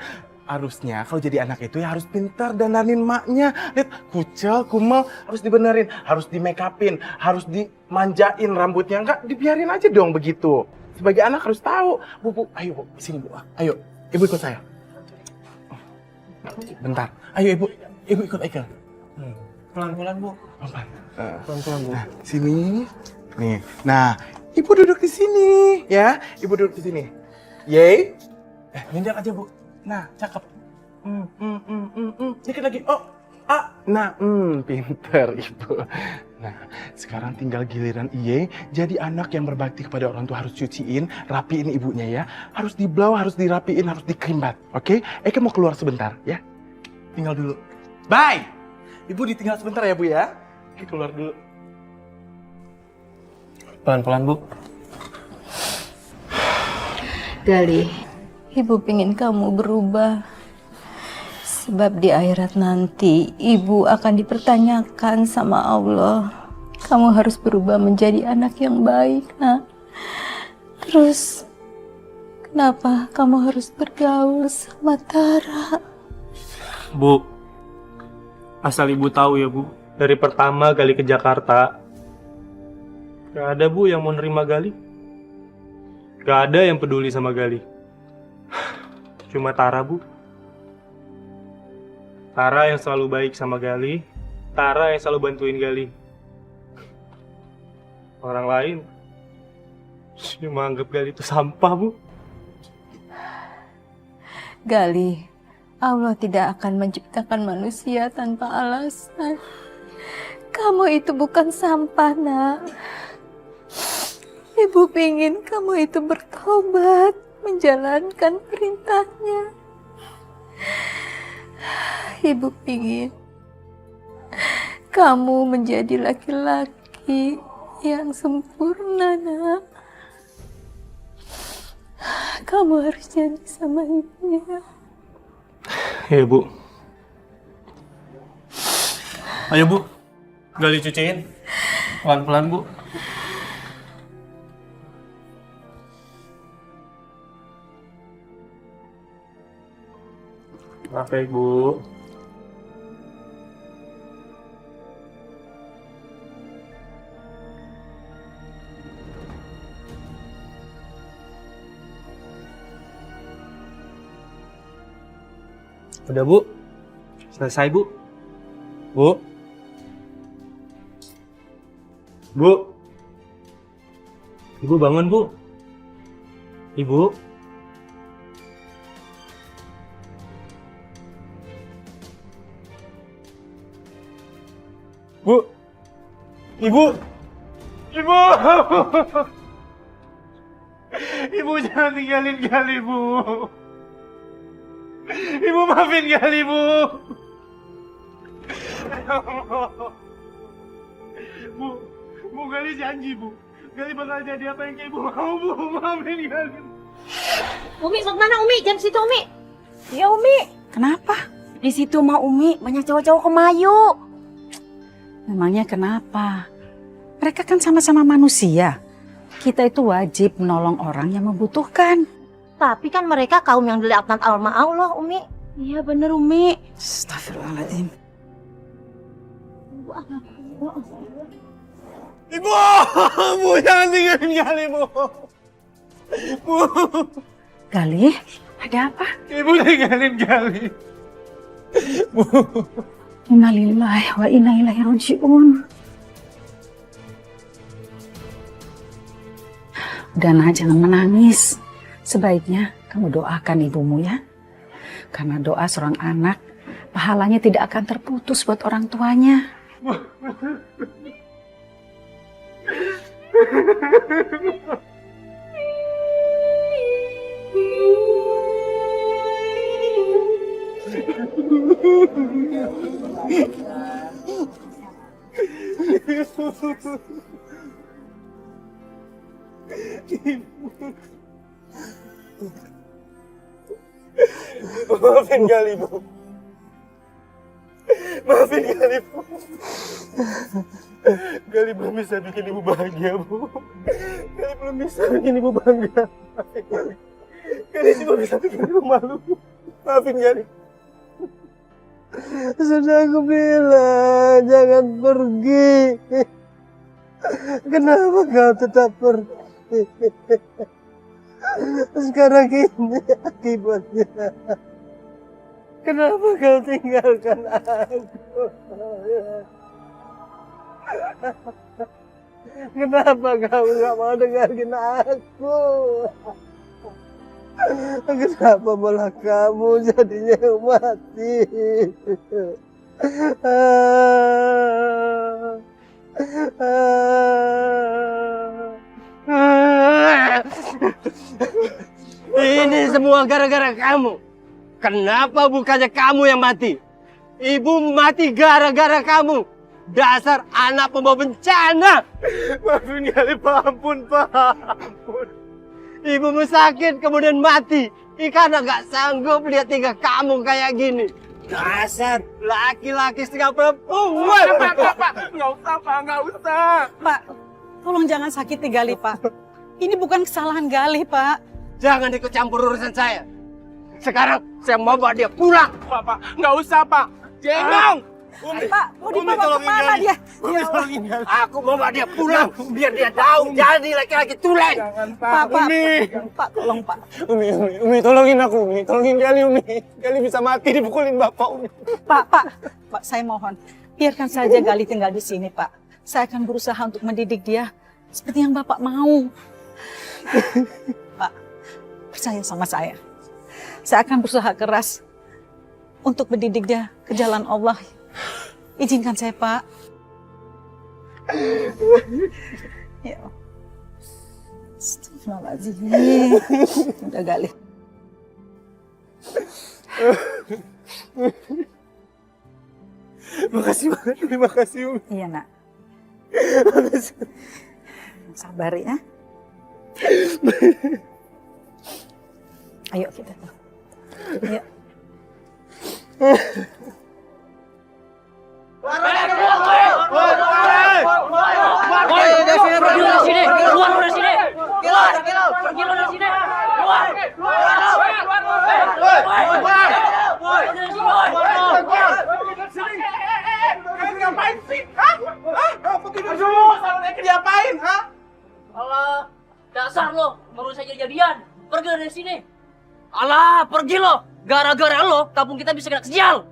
Harusnya kalau jadi anak itu ya harus pintar dandanin maknya. Lihat, kucel, kumel, harus dibenerin, harus di make upin, harus dimanjain rambutnya. Enggak, dibiarin aja dong begitu. Sebagai anak harus tahu. Bu, ayo Bu, sini Bu. Ayo, Ibu ikut saya. Bentar, ayo Ibu ikut Eke. Pelan-pelan, Bu. Pelan-pelan Bu. Nah, sini. Nih, nah Ibu duduk di sini ya. Ibu duduk di sini. Yeay. Nyendak aja Bu. Nah, cakep. Dikit lagi. Nah, pinter Ibu. Nah, sekarang tinggal giliran Iye jadi anak yang berbakti kepada orang tua. Harus cuciin, rapiin ibunya ya. Harus diblau, harus dirapiin, harus dikrimbat. Oke? Eke mau keluar sebentar ya. Tinggal dulu. Bye. Ibu ditinggal sebentar ya Bu ya. Eke keluar dulu. Pelan-pelan, Bu. Gali, Ibu pengen kamu berubah. Sebab di akhirat nanti Ibu akan dipertanyakan sama Allah. Kamu harus berubah menjadi anak yang baik, Nak. Terus, kenapa kamu harus bergaul sama Tara? Bu, asal Ibu tahu ya Bu, dari pertama Gali ke Jakarta, gak ada Bu yang mau nerima Gali. Gak ada yang peduli sama Gali. Cuma Tara Bu. Tara yang selalu baik sama Gali. Tara yang selalu bantuin Gali. Orang lain cuma anggap Gali itu sampah Bu. Gali, Allah tidak akan menciptakan manusia tanpa alasan. Kamu itu bukan sampah, Nak. Ibu pingin kamu itu bertobat, menjalankan perintahnya. Ibu pingin kamu menjadi laki-laki yang sempurna, Nak. Kamu harus janji sama ibunya. Ya Bu. Ayo Bu, Gali cuciin. Pelan-pelan Bu. Maaf ya Bu. Udah Bu, selesai Bu. Bu. Ibu bangun Bu. Ibu. Bu. Ibu. Ibu jangan tinggalin Gali Bu. Ibu maafin Gali Bu. Bu Gali janji Bu. Gali bakal jadi apa yang Ibu mau Bu. Maafin Gali. Umi, mau kemana Umi? Jangan situ Umi. Ya Umi. Kenapa? Di situ mah Umi banyak cowok-cowok kemayu. Memangnya kenapa? Mereka kan sama-sama manusia. Kita itu wajib menolong orang yang membutuhkan. Tapi kan mereka kaum yang dilaknat sama Allah, Umi. Iya bener Umi. Astagfirullahaladzim. Ibu jangan tinggalin Gali Bu. Bu. Gali, ada apa? Ibu tinggalin Gali. Bu. Innalillahi wa inna ilaihi raji'un. Udah nah, jangan menangis. Sebaiknya kamu doakan ibumu ya. Karena doa seorang anak, pahalanya tidak akan terputus buat orang tuanya. Maafin Gali, Bu. Maafin Gali, Bu. Gali belum bisa bikin ibu bahagia, Bu. Gali belum bisa bikin ibu bangga. Gali cuma bisa bikin ibu malu. Maafin Gali. Sudah aku bilang, jangan pergi. Kenapa kau tetap pergi? Sekarang ini akibatnya. Kenapa kau tinggalkan aku? Kenapa kau nggak mau dengerin aku? Kenapa malah kamu jadinya mati? Ini semua gara-gara kamu. Kenapa bukannya kamu yang mati? Ibu mati gara-gara kamu. Dasar anak pembawa bencana. Maafin Gali, Pak. Ampun, Pak. Ampun. Ibumu sakit kemudian mati. Karena gak sanggup lihat tinggal kamu kayak gini. Dasar laki-laki setengah perempuan. Pak. Nggak usah, Pak. Nggak usah. Pak, tolong jangan sakiti Gali, Pak. Ini bukan kesalahan Gali, Pak. Jangan ikut campur urusan saya. Sekarang saya mau bawa dia pulang. Pak. Nggak usah, Pak. Jengong. Pak, mau dibawa kemana dia? Ya Allah. Aku mau bawa dia pulang. Biar dia tahu jadi laki-laki tulen. Jangan, Pak, Pak. Umi. Pak, tolong, Pak. Umi, tolongin aku, Umi. Tolongin Gali, Umi. Gali bisa mati dipukulin Bapak, Umi. Pak, saya mohon. Biarkan saja Gali tinggal di sini, Pak. Saya akan berusaha untuk mendidik dia seperti yang Bapak mau. Pak, percaya sama saya. Saya akan berusaha keras untuk mendidik dia ke jalan Allah. Izinkan saya, Pak. Ya. Astagfirullahaladzim. Udah Gali. Makasih banget, terima kasih, Umi. Iya, Nak. Sabar ya. Ayo kita tuh. Ayo. Ngapain sih? Hah? Aduh, salah Eki diapain? Hah? Allah, dasar lo baru saja jadian. Pergi dari sini. Alah, pergi lo. Gara-gara lo, kampung kita bisa kena sial.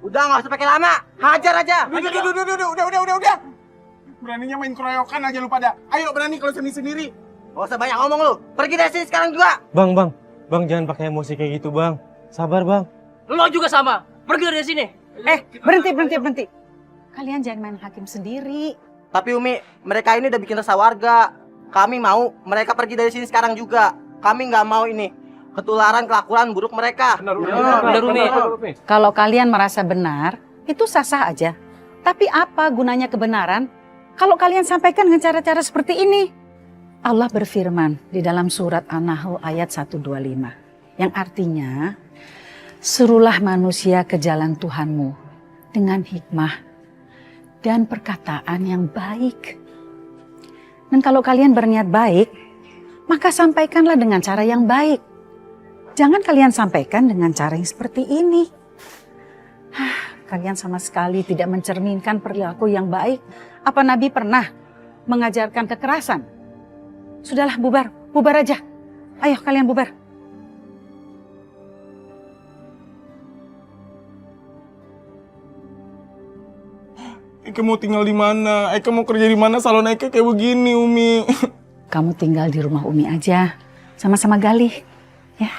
Udah nggak usah pakai lama, hajar aja. Udah. Beraninya main keroyokan aja lu pada. Ayo berani kalau sendiri. Gak usah banyak ngomong lu. Pergi dari sini sekarang juga. Bang jangan pakai emosi kayak gitu, Bang. Sabar, Bang. Lo juga sama. Pergi dari sini. Berhenti. Kalian jangan main hakim sendiri. Tapi Umi, mereka ini udah bikin resah warga. Kami mau mereka pergi dari sini sekarang juga. Kami nggak mau ini ketularan kelakuan buruk mereka. Benar, Umi. Kalau kalian merasa benar, itu sah-sah aja. Tapi apa gunanya kebenaran kalau kalian sampaikan dengan cara-cara seperti ini? Allah berfirman di dalam surat An-Nahl ayat 125. Yang artinya, suruhlah manusia ke jalan Tuhanmu dengan hikmah dan perkataan yang baik. Dan kalau kalian berniat baik, maka sampaikanlah dengan cara yang baik. Jangan kalian sampaikan dengan cara yang seperti ini. Kalian sama sekali tidak mencerminkan perilaku yang baik. Apa Nabi pernah mengajarkan kekerasan? Sudahlah, bubar aja. Ayo kalian bubar. Eke mau tinggal di mana? Eke mau kerja di mana? Salon Eke kayak begini, Umi. kamu tinggal di rumah Umi aja, sama-sama Galih, ya.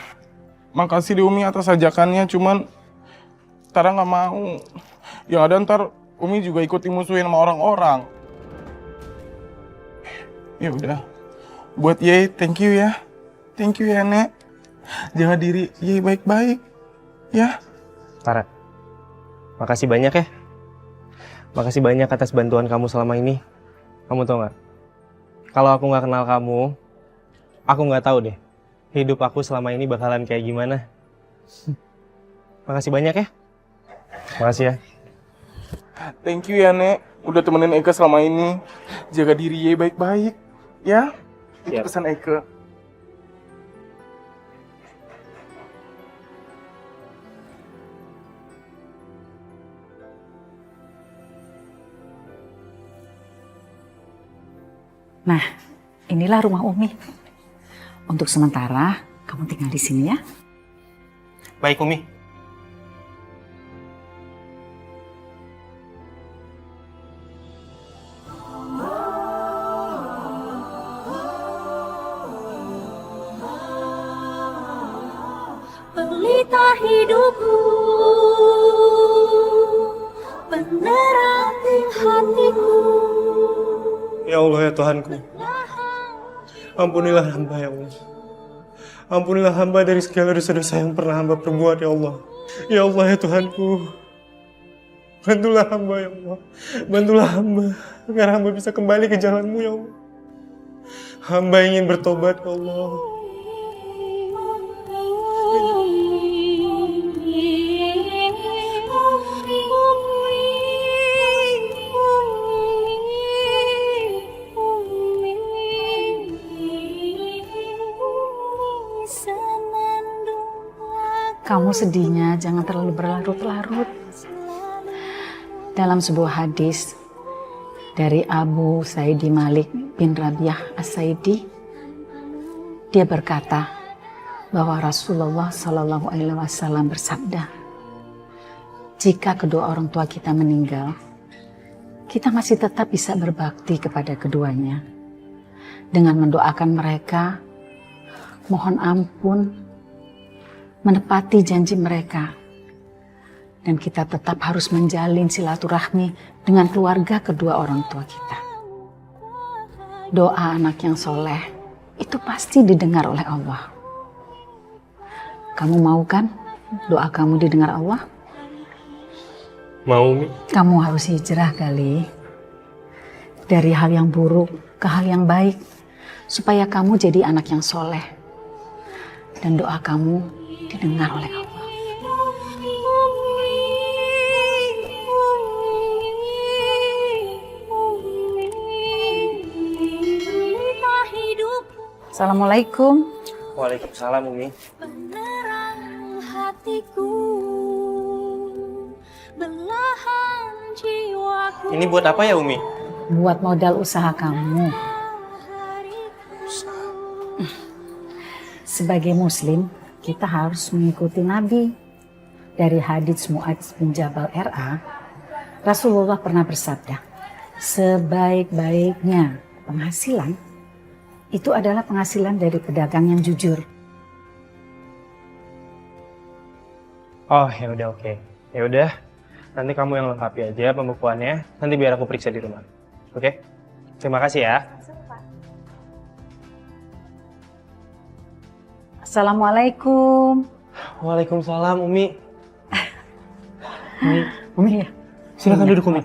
Makasih di Umi atas ajakannya, cuman Tara nggak mau. Yang ada ntar Umi juga ikut dimusuhin sama orang-orang. Ya udah, buat Ye, thank you ya. Thank you ya, Nek. Jaga diri Ye baik-baik, ya. Tara, makasih banyak ya. Makasih banyak atas bantuan kamu selama ini. Kamu tau gak? Kalau aku gak kenal kamu, aku gak tahu deh hidup aku selama ini bakalan kayak gimana. Makasih banyak ya. Makasih ya. Thank you ya, Nek. Udah temenin Eka selama ini. Jaga diri Ye baik-baik, ya. Itu pesan Eka. Nah, inilah rumah Umi. Untuk sementara, kamu tinggal di sini ya. Baik, Umi. Pelita hidupku, penerang hatiku. Ya Allah ya Tuhanku, ampunilah hamba ya Allah. Ampunilah hamba dari segala dosa-dosa yang pernah hamba perbuat ya Allah. Ya Allah ya Tuhanku, bantulah hamba ya Allah. Bantulah hamba agar hamba bisa kembali ke jalan-Mu ya Allah. Hamba ingin bertobat ya Allah. Kamu sedihnya jangan terlalu berlarut-larut. Dalam sebuah hadis dari Abu Saidi Malik bin Rabi'ah As-Saidi, dia berkata bahwa Rasulullah Shallallahu Alaihi Wasallam bersabda, jika kedua orang tua kita meninggal, kita masih tetap bisa berbakti kepada keduanya dengan mendoakan mereka, mohon ampun, menepati janji mereka, dan kita tetap harus menjalin silaturahmi dengan keluarga kedua orang tua kita. Doa anak yang soleh itu pasti didengar oleh Allah. Kamu mau kan doa kamu didengar Allah? Mau, Mi. Kamu harus hijrah kali dari hal yang buruk ke hal yang baik supaya kamu jadi anak yang soleh dan doa kamu didengar oleh Allah. Assalamualaikum. Waalaikumsalam, Umi. Penerang hatiku, belahan jiwaku. Ini buat apa ya, Umi? Buat modal usaha kamu. Sebagai muslim, kita harus mengikuti Nabi. Dari hadits Mu'adz bin Jabal RA, Rasulullah pernah bersabda, sebaik-baiknya penghasilan itu adalah penghasilan dari pedagang yang jujur. Oh, ya udah, oke. Ya udah, nanti kamu yang lengkapi aja pembukuannya. Nanti biar aku periksa di rumah. Oke? Terima kasih ya. Assalamualaikum. Waalaikumsalam, Umi. Umi ya. Silakan duduk, Umi.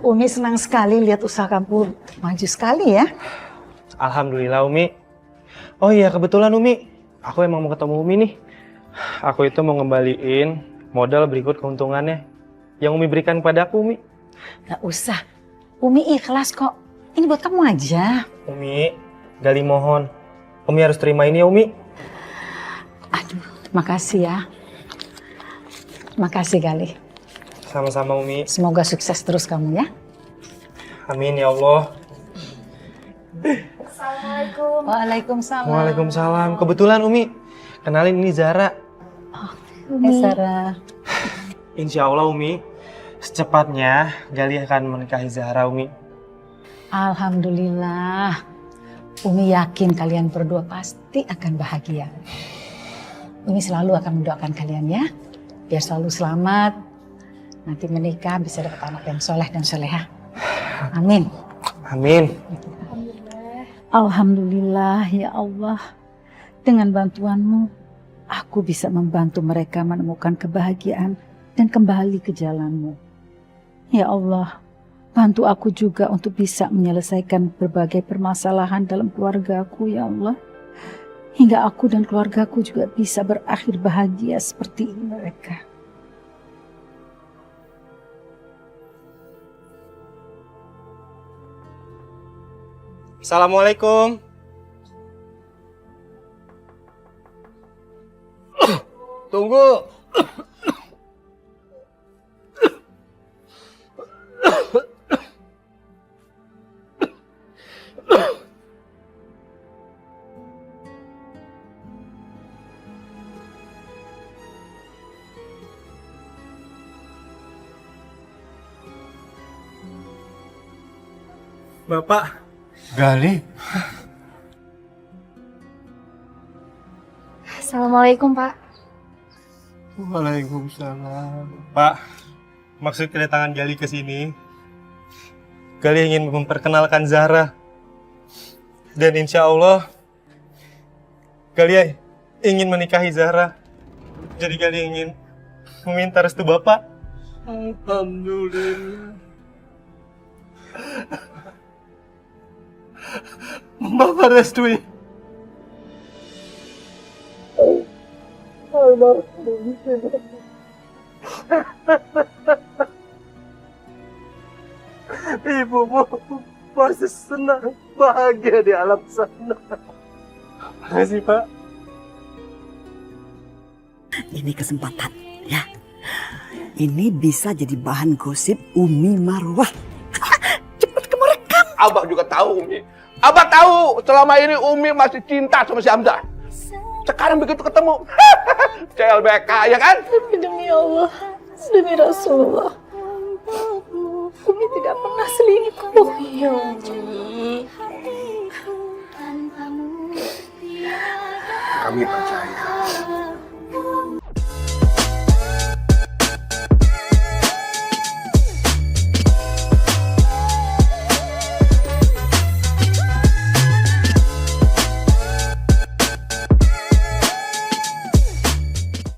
Umi senang sekali lihat usaha kamu maju sekali ya. Alhamdulillah, Umi. Oh iya, kebetulan Umi, aku emang mau ketemu Umi nih. Aku itu mau ngembaliin modal berikut keuntungannya yang Umi berikan kepada aku, Umi. Gak usah, Umi ikhlas kok. Ini buat kamu aja. Umi, Gali mohon, Umi harus terima ini ya, Umi. Aduh, makasih ya. Makasih Gali. Sama-sama, Umi. Semoga sukses terus kamu ya. Amin ya Allah. Assalamualaikum. Waalaikumsalam. Waalaikumsalam. Kebetulan Umi, kenalin ini Zara. Umi. Zara. Insya Allah Umi, secepatnya Gali akan menikahi Zahra, Umi. Alhamdulillah. Umi yakin kalian berdua pasti akan bahagia. Umi selalu akan mendoakan kalian ya. Biar selalu selamat. Nanti menikah bisa dapat anak yang soleh dan soleha. Amin. Amin. Alhamdulillah ya Allah. Dengan bantuanmu, aku bisa membantu mereka menemukan kebahagiaan dan kembali ke jalanmu. Ya Allah, bantu aku juga untuk bisa menyelesaikan berbagai permasalahan dalam keluargaku ya Allah. Hingga aku dan keluargaku juga bisa berakhir bahagia seperti mereka. Assalamualaikum. Tunggu. Bapak. Gali. Assalamualaikum, Pak. Waalaikumsalam. Pak, maksud kedatangan Gali ke sini, Gali ingin memperkenalkan Zahra. Dan insya Allah, Gali ingin menikahi Zahra. Jadi Gali ingin meminta restu Bapak. Alhamdulillah. Bapak restui. Ibumu pasti senang, bahagia di alam sana. Makasih, Pak. Ini kesempatan, ya. Ini bisa jadi bahan gosip Umi Marwah. Cepet kamu rekam. Abah juga tahu, Umi. Abah tahu selama ini Umi masih cinta sama si Hamzah. Sekarang begitu ketemu, CLBK, ya kan? Demi Allah, demi Rasulullah, Umi tidak pernah selingkuh. Ya Kami percaya